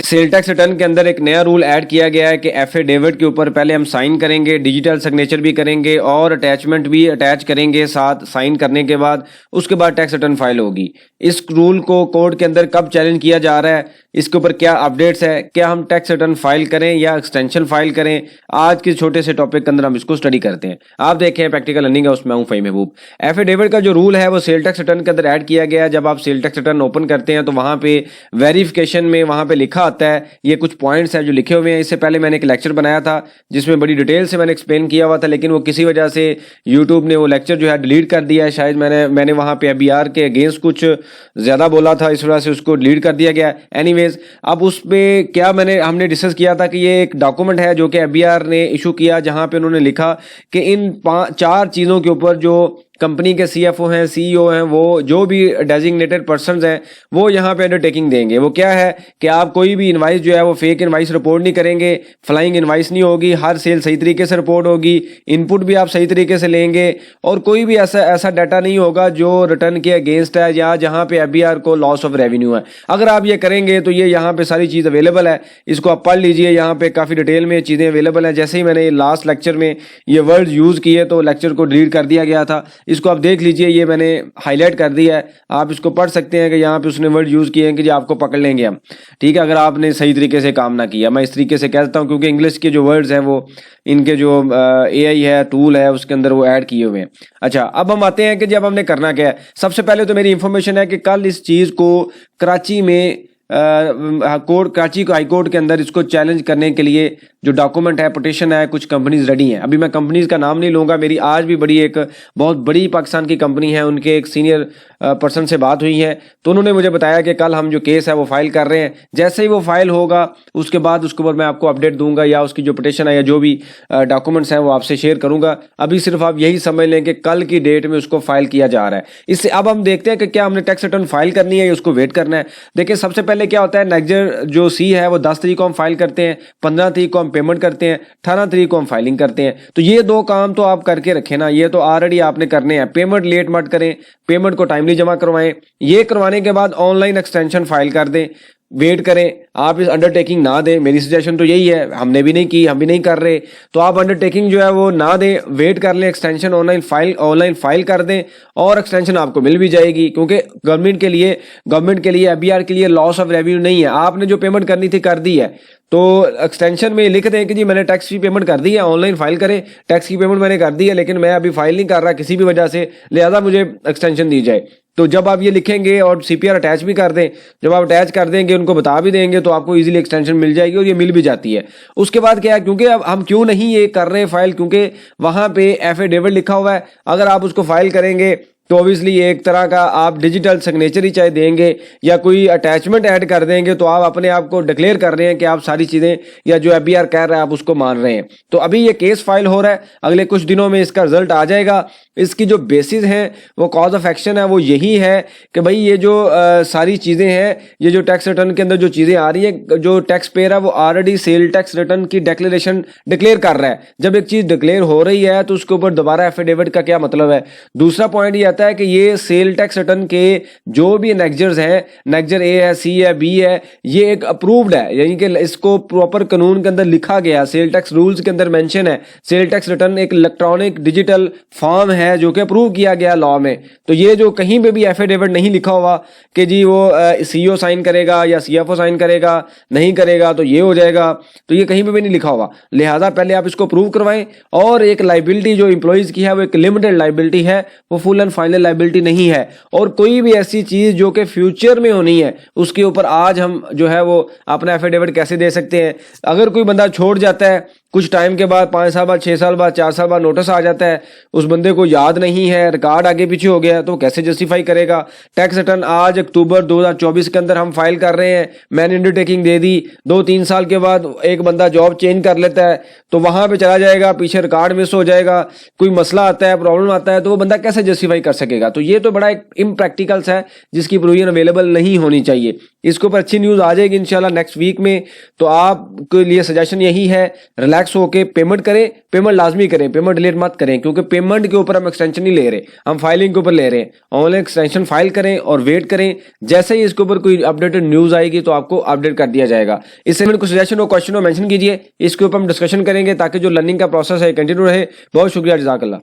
Sale tax return के अंदर एक नया रूल ऐड किया गया है कि एफिडेविट के ऊपर पहले हम साइन करेंगे, डिजिटल सिग्नेचर भी करेंगे और अटैचमेंट भी अटैच करेंगे साथ साइन करने के बाद, उसके बाद टैक्स रिटर्न फाइल होगी। इस रूल को कोर्ट के अंदर कब चैलेंज किया जा रहा है, इसके ऊपर क्या अपडेट्स है, क्या हम टैक्स रिटर्न फाइल करें या एक्सटेंशन फाइल करें, आज के छोटे से टॉपिक के अंदर हम इसको स्टडी करते हैं। आप देखें प्रैक्टिकल लर्निंग है, उसमें हूं फ़हीम महबूब। एफिडेविट का जो रूल है वो सेल टैक्स रिटर्न के अंदर ऐड किया गया। जब आप सेल टैक्स रिटर्न ओपन करते हैं तो वहां पे वेरिफिकेशन में वहां पे लिखा आता है, ये कुछ पॉइंट्स हैं जो लिखे हुए हैं। इससे पहले मैंने एक लेक्चर बनाया था जिसमें बड़ी डिटेल से मैंने एक्सप्लेन किया हुआ था, लेकिन वो किसी वजह से यूट्यूब ने वो लेक्चर जो है डिलीट कर दिया है। शायद मैंने वहां पे एबीआर के अगेंस्ट कुछ ज्यादा बोला था, इस वजह से उसको डिलीट कर दिया गया। एनीवेज, अब उस पे क्या हमने डिस्कस किया था कि ये एक डॉक्यूमेंट है जो कि एबीआर ने इशू किया, जहां पे उन्होंने लिखा कि इन 4 चीजों के ऊपर जो कंपनी के सीएफओ हैं, सीईओ हैं, वो जो भी डेजिग्नेटेड पर्संस हैं वो यहाँ पे अंडरटेकिंग देंगे। वो क्या है कि आप कोई भी इनवाइस जो है वो फेक इनवाइस रिपोर्ट नहीं करेंगे, फ्लाइंग इनवाइस नहीं होगी, हर सेल सही तरीके से रिपोर्ट होगी, इनपुट भी आप सही तरीके से लेंगे और कोई भी ऐसा डाटा नहीं होगा जो रिटर्न के अगेंस्ट है या जहाँ पे एबीआर को लॉस ऑफ रेवेन्यू है। अगर आप ये करेंगे तो ये यहाँ पे सारी चीज़ अवेलेबल है, इसको आप पढ़ लीजिए, यहाँ पे काफ़ी डिटेल में चीज़ें अवेलेबल हैं। जैसे ही मैंने लास्ट लेक्चर में ये वर्ड यूज़ किए तो लेक्चर को डिलीट कर दिया गया था। इसको आप देख लीजिए, ये मैंने हाईलाइट कर दिया है, आप इसको पढ़ सकते हैं कि यहाँ पे उसने वर्ड यूज़ किए हैं कि जी आपको पकड़ लेंगे हम, ठीक है, अगर आपने सही तरीके से काम ना किया। मैं इस तरीके से कहता हूँ क्योंकि इंग्लिश के जो वर्ड्स हैं वो इनके जो एआई है टूल है उसके अंदर वो ऐड किए हुए हैं। अच्छा, अब हम आते हैं कि जब हमने करना क्या है। सबसे पहले तो मेरी इंफॉर्मेशन है कि कल इस चीज़ को कराची में कराची हाई कोर्ट के अंदर इसको चैलेंज करने के लिए जो डॉक्यूमेंट है, पिटीशन है, कुछ कंपनीज रेडी हैं। अभी मैं कंपनीज का नाम नहीं लूँगा, मेरी आज भी एक बहुत बड़ी पाकिस्तान की कंपनी है, उनके एक सीनियर पर्सन से बात हुई है तो उन्होंने मुझे बताया कि कल हम जो केस है वो फाइल कर रहे हैं। जैसे ही वो फाइल होगा उसके बाद उसके ऊपर मैं आपको अपडेट दूंगा या उसकी जो पिटीशन है या जो भी डॉक्यूमेंट्स हैं वो आपसे शेयर करूंगा। अभी सिर्फ आप यही समझ लें कि कल की डेट में उसको फाइल किया जा रहा है। इससे अब हम देखते हैं कि क्या हमने टैक्स रिटर्न फाइल करनी है या उसको वेट करना है। देखिए, सबसे पहले क्या होता है, नेक्जर जो सी है वो 10 तारीख को हम फाइल करते हैं, 15 तारीख को हम पेमेंट करते हैं, 18 तारीख को हम फाइलिंग करते हैं। तो ये 2 काम तो आप करके रखें ना, ये तो ऑलरेडी आपने करने हैं। पेमेंट लेट मत करें, पेमेंट को टाइमली जमा करवाएं। ये करवाने के बाद ऑनलाइन एक्सटेंशन फाइल कर दें, वेट करें। आप इस अंडरटेकिंग ना दें, मेरी सजेशन तो यही है, हमने भी नहीं की, हम भी नहीं कर रहे, तो आप अंडरटेकिंग जो है वो ना दें, वेट कर लें, एक्सटेंशन ऑनलाइन फाइल कर दें और एक्सटेंशन आपको मिल भी जाएगी। क्योंकि गवर्नमेंट के लिए एबीआर के लिए लॉस ऑफ रेवेन्यू नहीं है। आपने जो पेमेंट करनी थी कर दी है, तो एक्सटेंशन में लिख दें कि जी मैंने टैक्स की पेमेंट कर दी है, ऑनलाइन फाइल करें, टैक्स की पेमेंट मैंने कर दी है लेकिन मैं अभी फाइल नहीं कर रहा किसी भी वजह से, लिहाजा मुझे एक्सटेंशन दी जाए। तो जब आप ये लिखेंगे और सीपीआर अटैच भी कर दें, जब आप अटैच कर देंगे उनको बता भी देंगे तो आपको इजीली एक्सटेंशन मिल जाएगी और ये मिल भी जाती है। उसके बाद क्या है, क्योंकि अब हम क्यों नहीं ये कर रहे फाइल, क्योंकि वहां पे एफिडेविट लिखा हुआ है। अगर आप उसको फाइल करेंगे तो ऑब्वियसली एक तरह का आप डिजिटल सिग्नेचर ही चाहे देंगे या कोई अटैचमेंट ऐड कर देंगे तो आप अपने आप को डिक्लेयर कर रहे हैं कि आप सारी चीज़ें या जो एबीआर कह रहा है आप उसको मान रहे हैं। तो अभी ये केस फाइल हो रहा है, अगले कुछ दिनों में इसका रिजल्ट आ जाएगा। इसकी जो बेसिस हैं वो कॉज ऑफ एक्शन है वो यही है कि भाई ये जो सारी चीज़ें हैं, ये जो टैक्स रिटर्न के अंदर जो चीज़ें आ रही है, जो टैक्स पेयर है वो ऑलरेडी सेल टैक्स रिटर्न की डिक्लेरेशन डिक्लेयर कर रहा है। जब एक चीज़ डिक्लेयर हो रही है तो उसके ऊपर दोबारा एफिडेविट का क्या मतलब है। दूसरा पॉइंट ये आता है कि ये सेल टैक्स रिटर्न के जो भी नेक्जर्स हैं, नेक्जर ए है, सी है, बी है, ये एक अप्रूव्ड है, यानी कि इसको प्रॉपर कानून के अंदर लिखा गया, सेल टैक्स रूल्स के अंदर मेंशन है। सेल टैक्स रिटर्न एक इलेक्ट्रॉनिक डिजिटल फॉर्म है जो कि अप्रूव किया गया लॉ में। तो ये जो कहीं पे भी एफिडेविट नहीं लिखा हुआ कि जी वो सीईओ साइन करेगा या सीएफओ साइन करेगा, नहीं करेगा तो ये हो जाएगा, तो ये कहीं पे भी नहीं लिखा हुआ। लिहाजा पहले आप इसको अप्रूव करवाएं। और एक लाइबिलिटी जो एम्प्लॉइज की है वो एक लिमिटेड लाइबिलिटी है, वो फुल एंड फाइनल लाइबिलिटी नहीं है। और कोई भी ऐसी चीज जो कि फ्यूचर में होनी है उसके ऊपर आज हम जो है वो अपना एफिडेविट कैसे दे सकते हैं। अगर कोई बंदा छोड़ जाता है कुछ टाइम के बाद, 5 साल बाद, 6 साल बाद, 4 साल बाद नोटिस आ जाता है, उस बंदे को याद नहीं है, रिकॉर्ड आगे पीछे हो गया, तो कैसे जस्टिफाई करेगा। टैक्स रिटर्न आज अक्टूबर 2024 के अंदर हम फाइल कर रहे हैं, मैंने अंडरटेकिंग दे दी, 2-3 साल के बाद एक बंदा जॉब चेंज कर लेता है तो वहां पे चला जाएगा, पीछे रिकॉर्ड मिस हो जाएगा, कोई मसला आता है, प्रॉब्लम आता है, तो वो बंदा कैसे जस्टिफाई कर सकेगा। तो ये तो बड़ा एक इम्प्रैक्टिकल्स है जिसकी प्रोविजन अवेलेबल नहीं होनी चाहिए। इसके ऊपर अच्छी न्यूज़ आ जाएगी इंशाल्लाह नेक्स्ट वीक में। तो आपके लिए सजेशन यही है, रिलैक्स रिलैक्स होकर पेमेंट करें, पेमेंट लाजमी करें, पेमेंट डिलीट मत करें, क्योंकि पेमेंट के ऊपर हम एक्सटेंशन नहीं ले रहे, हम फाइलिंग के ऊपर ले रहे हैं। ऑनलाइन एक्सटेंशन फाइल करें और वेट करें, जैसे ही इसके ऊपर कोई अपडेटेड न्यूज़ आएगी तो आपको अपडेट कर दिया जाएगा। इससे मेरे को सजेशन हो, क्वेश्चन हो, मेंशन कीजिए, इसके ऊपर हम डिस्कशन करेंगे ताकि जो लर्निंग का प्रोसेस है कंटिन्यू रहे। बहुत शुक्रिया, जज़ाकल्लाह।